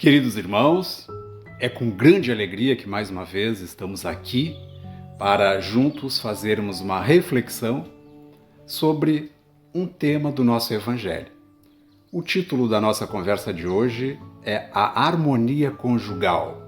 Queridos irmãos, é com grande alegria que mais uma vez estamos aqui para juntos fazermos uma reflexão sobre um tema do nosso Evangelho. O título da nossa conversa de hoje é A Harmonia Conjugal.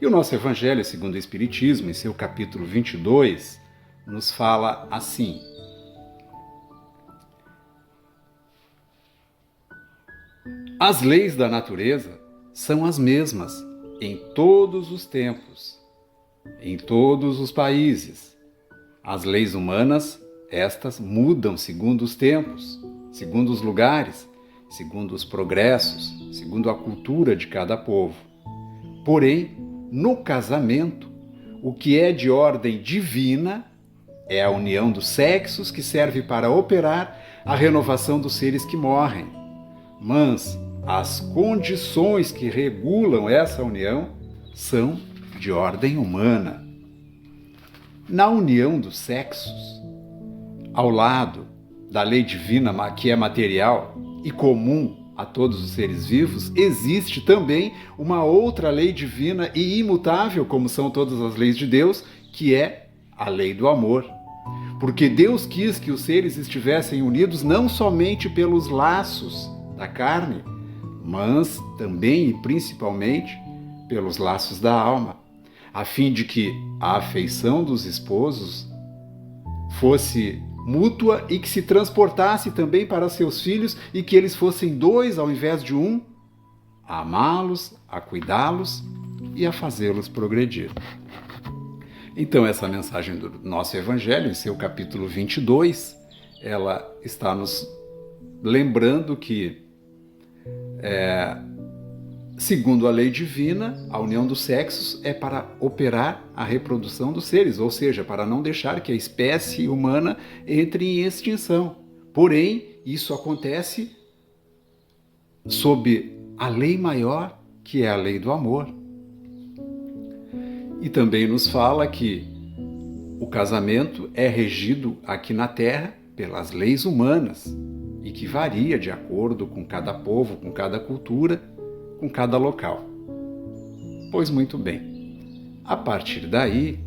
E o nosso Evangelho, segundo o Espiritismo, em seu capítulo 22, nos fala assim: as leis da natureza são as mesmas em todos os tempos, em todos os países. As leis humanas, estas mudam segundo os tempos, segundo os lugares, segundo os progressos, segundo a cultura de cada povo. Porém, no casamento, o que é de ordem divina é a união dos sexos que serve para operar a renovação dos seres que morrem. Mas as condições que regulam essa união são de ordem humana. Na união dos sexos, ao lado da lei divina que é material e comum a todos os seres vivos, existe também uma outra lei divina e imutável, como são todas as leis de Deus, que é a lei do amor. Porque Deus quis que os seres estivessem unidos não somente pelos laços da carne, mas também e principalmente pelos laços da alma, a fim de que a afeição dos esposos fosse mútua e que se transportasse também para seus filhos e que eles fossem dois ao invés de um, a amá-los, a cuidá-los e a fazê-los progredir. Então, essa mensagem do nosso Evangelho, em seu capítulo 22, ela está nos lembrando que segundo a lei divina, a união dos sexos é para operar a reprodução dos seres, ou seja, para não deixar que a espécie humana entre em extinção. Porém, isso acontece sob a lei maior, que é a lei do amor. E também nos fala que o casamento é regido aqui na Terra pelas leis humanas, e que varia de acordo com cada povo, com cada cultura, com cada local. Pois muito bem, a partir daí,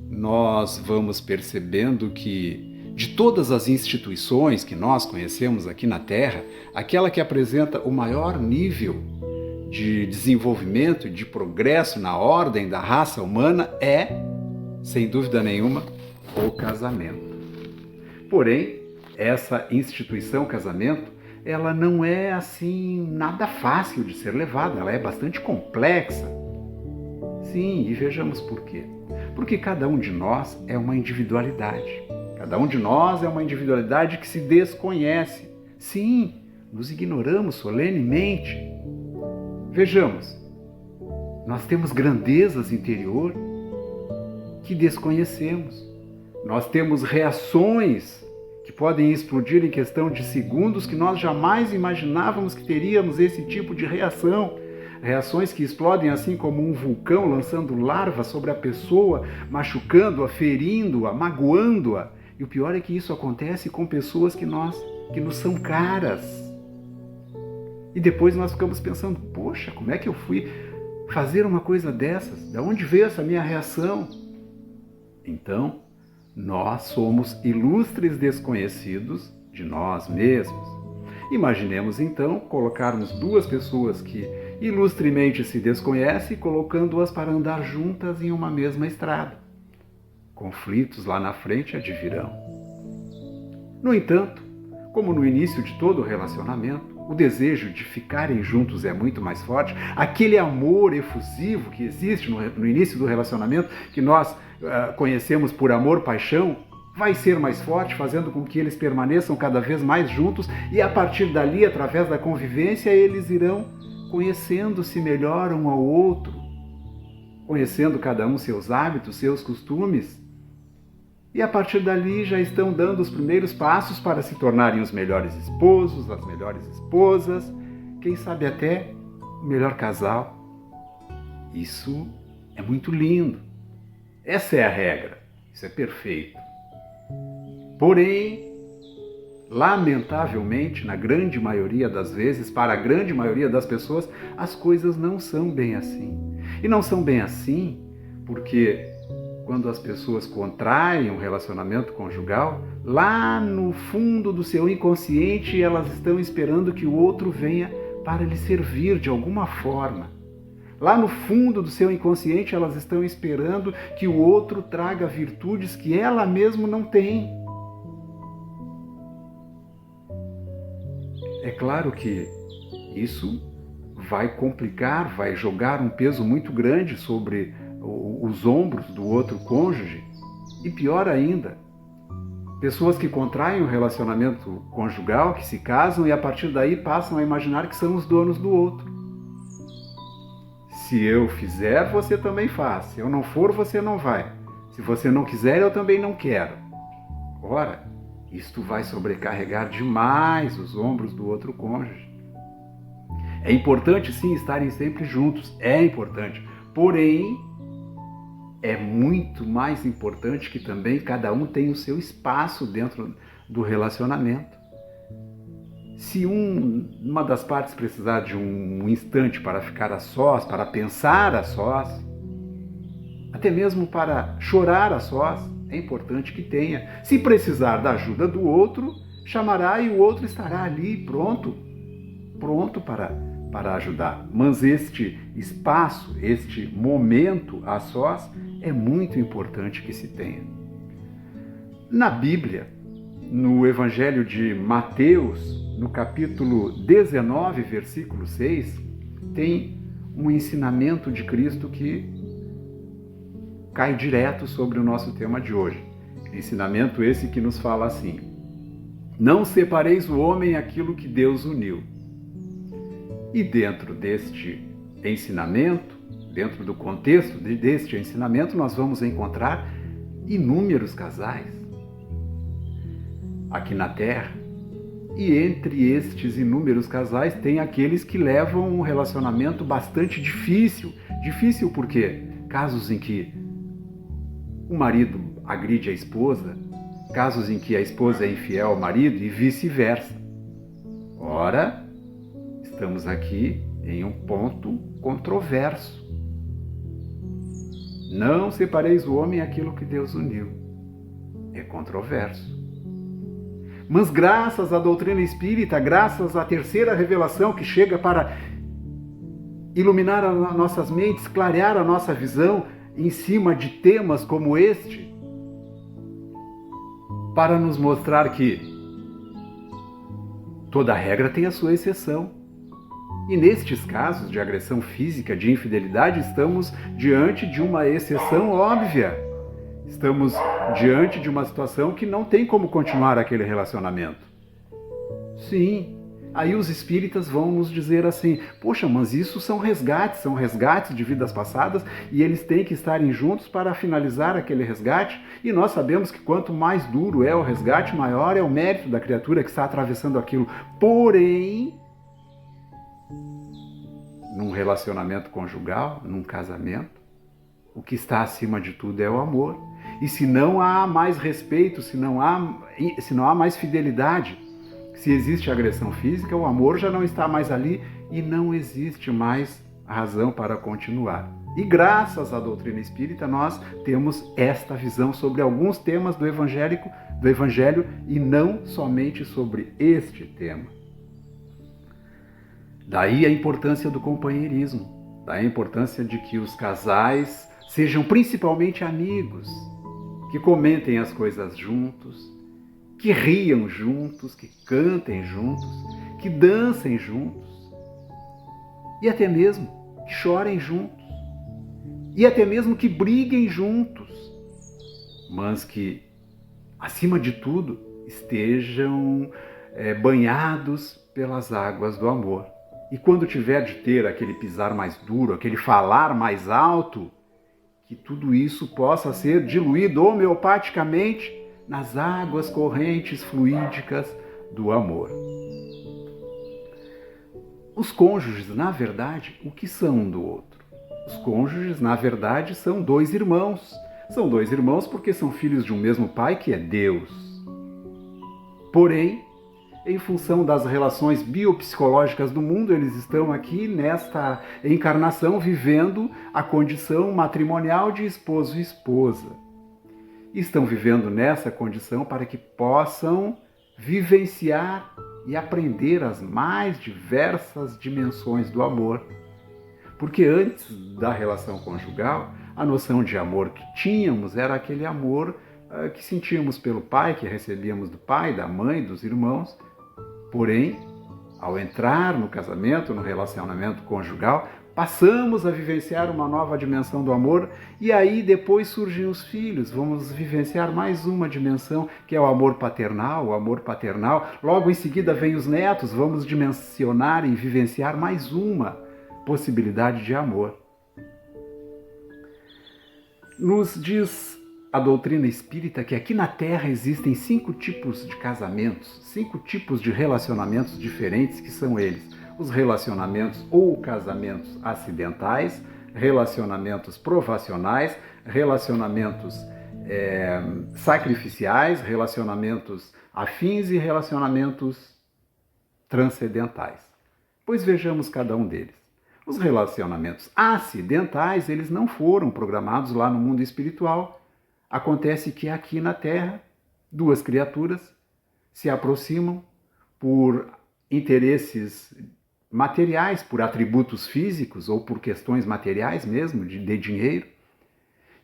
nós vamos percebendo que de todas as instituições que nós conhecemos aqui na Terra, aquela que apresenta o maior nível de desenvolvimento e de progresso na ordem da raça humana é, sem dúvida nenhuma, o casamento. Porém, essa instituição casamento, ela não é assim nada fácil de ser levada, ela é bastante complexa. Sim, e vejamos por quê. Porque cada um de nós é uma individualidade. Cada um de nós é uma individualidade que se desconhece. Sim, nos ignoramos solenemente. Vejamos, nós temos grandezas interior que desconhecemos. Nós temos reações que podem explodir em questão de segundos que nós jamais imaginávamos que teríamos esse tipo de reação. Reações que explodem assim como um vulcão lançando larvas sobre a pessoa, machucando-a, ferindo-a, magoando-a. E o pior é que isso acontece com pessoas que nos são caras. E depois nós ficamos pensando, poxa, como é que eu fui fazer uma coisa dessas? De onde veio essa minha reação? Então, nós somos ilustres desconhecidos de nós mesmos. Imaginemos então colocarmos duas pessoas que ilustremente se desconhecem, colocando-as para andar juntas em uma mesma estrada. Conflitos lá na frente advirão. No entanto, como no início de todo relacionamento, o desejo de ficarem juntos é muito mais forte, aquele amor efusivo que existe no início do relacionamento, que nós conhecemos por amor, paixão, vai ser mais forte, fazendo com que eles permaneçam cada vez mais juntos e a partir dali, através da convivência, eles irão conhecendo-se melhor um ao outro, conhecendo cada um seus hábitos, seus costumes, e a partir dali já estão dando os primeiros passos para se tornarem os melhores esposos, as melhores esposas, quem sabe até o melhor casal. Isso é muito lindo. Essa é a regra, isso é perfeito. Porém, lamentavelmente, na grande maioria das vezes, para a grande maioria das pessoas, as coisas não são bem assim. E não são bem assim porque quando as pessoas contraem um relacionamento conjugal, lá no fundo do seu inconsciente, elas estão esperando que o outro venha para lhe servir de alguma forma. Lá no fundo do seu inconsciente, elas estão esperando que o outro traga virtudes que ela mesma não tem. É claro que isso vai complicar, vai jogar um peso muito grande sobre os ombros do outro cônjuge. E pior ainda, pessoas que contraem um relacionamento conjugal, que se casam e a partir daí passam a imaginar que são os donos do outro. Se eu fizer, você também faz. Se eu não for, você não vai. Se você não quiser, eu também não quero. Ora, isto vai sobrecarregar demais os ombros do outro cônjuge. É importante, sim, estarem sempre juntos. É importante. Porém, é muito mais importante que também cada um tenha o seu espaço dentro do relacionamento. Se uma das partes precisar de um instante para ficar a sós, para pensar a sós, até mesmo para chorar a sós, é importante que tenha. Se precisar da ajuda do outro, chamará e o outro estará ali pronto para ajudar. Mas este espaço, este momento a sós, é muito importante que se tenha. Na Bíblia, no Evangelho de Mateus, no capítulo 19, versículo 6, tem um ensinamento de Cristo que cai direto sobre o nosso tema de hoje. Ensinamento esse que nos fala assim: não separeis o homem aquilo que Deus uniu. E dentro deste ensinamento, dentro do contexto deste ensinamento, nós vamos encontrar inúmeros casais aqui na Terra. E entre estes inúmeros casais tem aqueles que levam um relacionamento bastante difícil. Difícil por quê? Casos em que o marido agride a esposa, casos em que a esposa é infiel ao marido e vice-versa. Ora, estamos aqui em um ponto controverso. Não separeis o homem aquilo que Deus uniu. É controverso. Mas graças à doutrina espírita, graças à terceira revelação que chega para iluminar as nossas mentes, clarear a nossa visão em cima de temas como este, para nos mostrar que toda regra tem a sua exceção. E nestes casos de agressão física, de infidelidade, estamos diante de uma exceção óbvia. Estamos diante de uma situação que não tem como continuar aquele relacionamento. Sim, aí os espíritas vão nos dizer assim: poxa, mas isso são resgates de vidas passadas e eles têm que estarem juntos para finalizar aquele resgate. E nós sabemos que quanto mais duro é o resgate, maior é o mérito da criatura que está atravessando aquilo. Porém, num relacionamento conjugal, num casamento, o que está acima de tudo é o amor. E se não há mais respeito, se não há mais fidelidade, se existe agressão física, o amor já não está mais ali e não existe mais razão para continuar. E graças à doutrina espírita nós temos esta visão sobre alguns temas do Evangelho e não somente sobre este tema. Daí a importância do companheirismo, daí a importância de que os casais sejam principalmente amigos, que comentem as coisas juntos, que riam juntos, que cantem juntos, que dancem juntos e até mesmo que chorem juntos e até mesmo que briguem juntos, mas que, acima de tudo, estejam banhados pelas águas do amor. E quando tiver de ter aquele pisar mais duro, aquele falar mais alto, que tudo isso possa ser diluído homeopaticamente nas águas correntes fluídicas do amor. Os cônjuges, na verdade, o que são um do outro? Os cônjuges, na verdade, são dois irmãos. São dois irmãos porque são filhos de um mesmo pai, que é Deus. Porém, em função das relações biopsicológicas do mundo, eles estão aqui nesta encarnação vivendo a condição matrimonial de esposo e esposa. Estão vivendo nessa condição para que possam vivenciar e aprender as mais diversas dimensões do amor. Porque antes da relação conjugal, a noção de amor que tínhamos era aquele amor que sentíamos pelo pai, que recebíamos do pai, da mãe, dos irmãos. Porém, ao entrar no casamento, no relacionamento conjugal, passamos a vivenciar uma nova dimensão do amor e aí depois surgem os filhos. Vamos vivenciar mais uma dimensão, que é o amor paternal, o amor paternal. Logo em seguida vem os netos, vamos dimensionar e vivenciar mais uma possibilidade de amor. Nos diz a doutrina espírita que aqui na Terra existem 5 tipos de casamentos, 5 tipos de relacionamentos diferentes, que são eles: os relacionamentos ou casamentos acidentais, relacionamentos provacionais, relacionamentos sacrificiais, relacionamentos afins e relacionamentos transcendentais. Pois vejamos cada um deles. Os relacionamentos acidentais, eles não foram programados lá no mundo espiritual. Acontece que aqui na Terra, 2 criaturas se aproximam por interesses materiais, por atributos físicos ou por questões materiais mesmo, de dinheiro.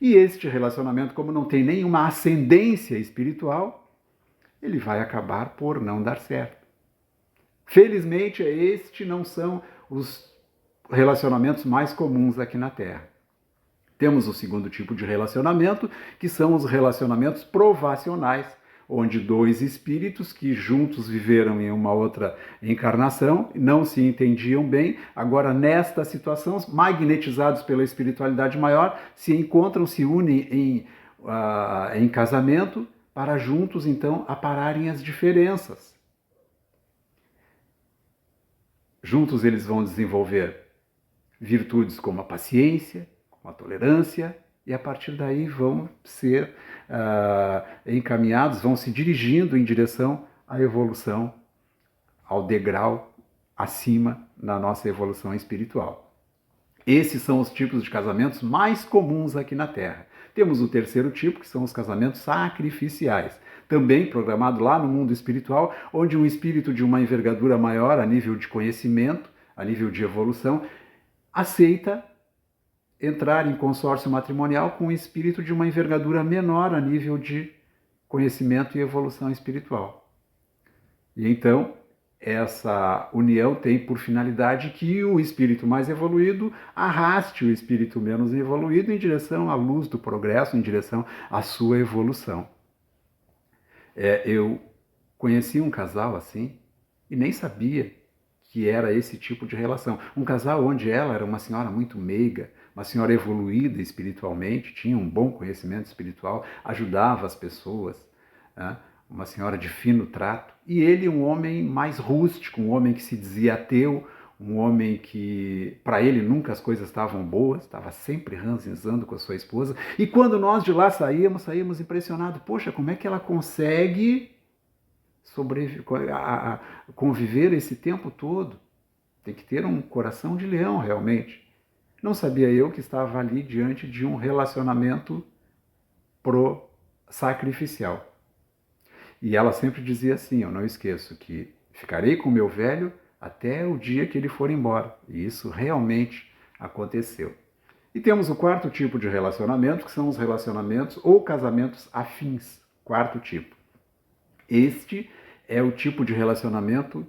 E este relacionamento, como não tem nenhuma ascendência espiritual, ele vai acabar por não dar certo. Felizmente, estes não são os relacionamentos mais comuns aqui na Terra. Temos o segundo tipo de relacionamento, que são os relacionamentos provacionais, onde 2 espíritos que juntos viveram em uma outra encarnação, não se entendiam bem, agora nesta situação, magnetizados pela espiritualidade maior, se encontram, se unem em casamento, para juntos então apararem as diferenças. Juntos eles vão desenvolver virtudes como a paciência, a tolerância, e a partir daí vão ser encaminhados, vão se dirigindo em direção à evolução, ao degrau acima na nossa evolução espiritual. Esses são os tipos de casamentos mais comuns aqui na Terra. Temos o terceiro tipo, que são os casamentos sacrificiais, também programado lá no mundo espiritual, onde um espírito de uma envergadura maior a nível de conhecimento, a nível de evolução, aceita entrar em consórcio matrimonial com um espírito de uma envergadura menor a nível de conhecimento e evolução espiritual. E então, essa união tem por finalidade que o espírito mais evoluído arraste o espírito menos evoluído em direção à luz do progresso, em direção à sua evolução. Eu conheci um casal assim e nem sabia que era esse tipo de relação. Um casal onde ela era uma senhora muito meiga, uma senhora evoluída espiritualmente, tinha um bom conhecimento espiritual, ajudava as pessoas, né? Uma senhora de fino trato. E ele, um homem mais rústico, um homem que se dizia ateu, um homem que, para ele, nunca as coisas estavam boas, estava sempre ranzinzando com a sua esposa. E quando nós de lá saímos impressionados. Poxa, como é que ela consegue conviver esse tempo todo? Tem que ter um coração de leão, realmente. Não sabia eu que estava ali diante de um relacionamento sacrificial. E ela sempre dizia assim, eu não esqueço, que ficarei com meu velho até o dia que ele for embora. E isso realmente aconteceu. E temos o quarto tipo de relacionamento, que são os relacionamentos ou casamentos afins. Quarto tipo. Este é o tipo de relacionamento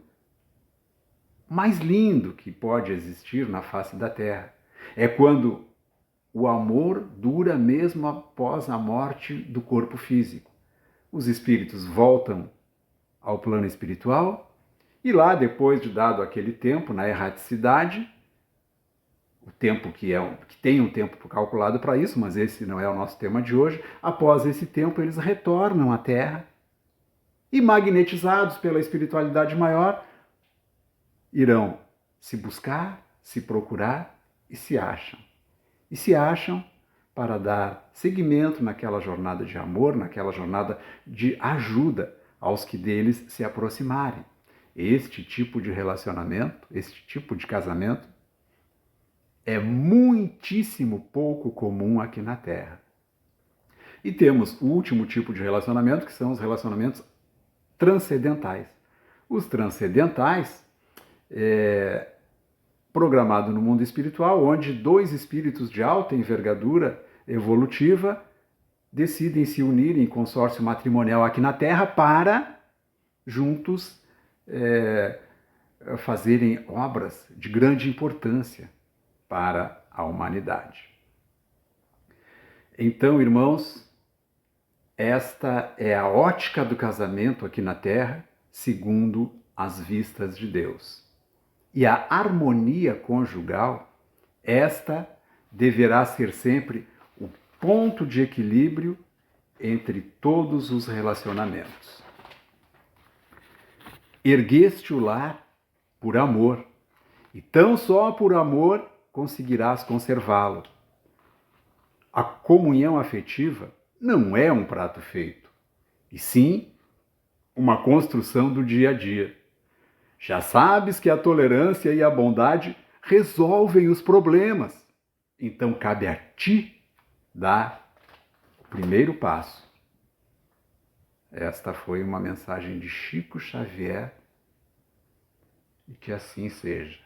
mais lindo que pode existir na face da Terra. É quando o amor dura mesmo após a morte do corpo físico. Os espíritos voltam ao plano espiritual e lá, depois de dado aquele tempo, na erraticidade, o tempo que tem um tempo calculado para isso, mas esse não é o nosso tema de hoje, após esse tempo eles retornam à Terra e, magnetizados pela espiritualidade maior, irão se buscar, se procurar e se acham. E se acham para dar seguimento naquela jornada de amor, naquela jornada de ajuda aos que deles se aproximarem. Este tipo de relacionamento, este tipo de casamento, é muitíssimo pouco comum aqui na Terra. E temos o último tipo de relacionamento, que são os relacionamentos transcendentais. Os transcendentais programado no mundo espiritual, onde dois espíritos de alta envergadura evolutiva decidem se unir em consórcio matrimonial aqui na Terra para juntos fazerem obras de grande importância para a humanidade. Então, irmãos, esta é a ótica do casamento aqui na Terra, segundo as vistas de Deus. E a harmonia conjugal, esta deverá ser sempre o ponto de equilíbrio entre todos os relacionamentos. Ergueste o lar por amor, e tão só por amor conseguirás conservá-lo. A comunhão afetiva não é um prato feito, e sim uma construção do dia a dia. Já sabes que a tolerância e a bondade resolvem os problemas. Então cabe a ti dar o primeiro passo. Esta foi uma mensagem de Chico Xavier e que assim seja.